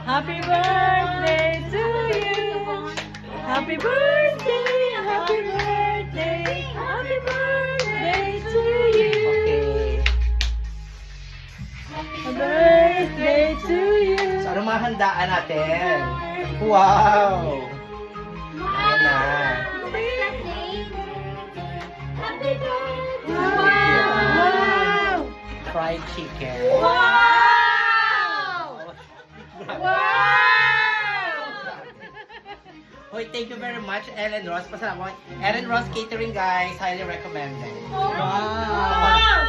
Happy birthday to you. Happy birthday, happy birthday, happy birthday to you. Okay. Happy birthday to you. So, anong mga handaan natin? Wow! Ayan na. Wow! Fried chicken. Wow! Wow! Hoy, thank you very much, Ellen Ross. Pasalamat. Ellen Ross Catering, guys. Highly recommended. Wow!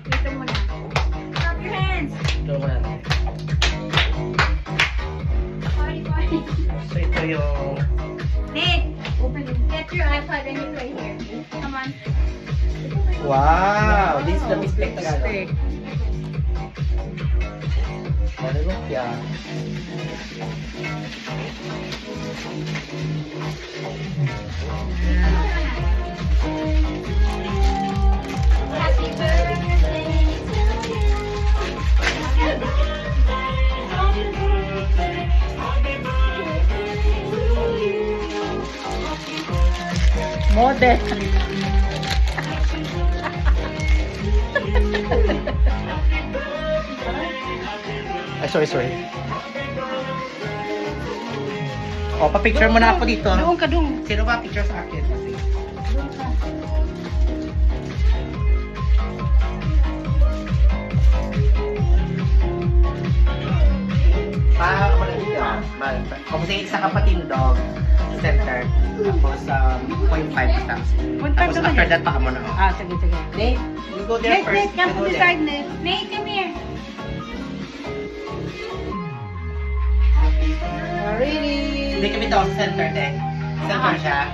Dito muna. Clap your hands. Ito mo na. Party, party. So, ito yung... Nick, get your iPad and you play here. Come on. Wow! This is the mistake Tagalog. Ano lumpia? Happy birthday to Model. Ay, sorry. O, pa-picture mo na ako dito. Doon ka doon. Sino ba picture sa akin? Kasi... Ano dito? Kung sa isa kapatid dog, sa center. Tapos, 0.5 times. Tapos after that, paka mo na. Ah, sige. Nate, you go there first. Nate, come You go to the there. side, Nate. Nate, come here. Ready? Hindi kami daw sa center, te. Center siya.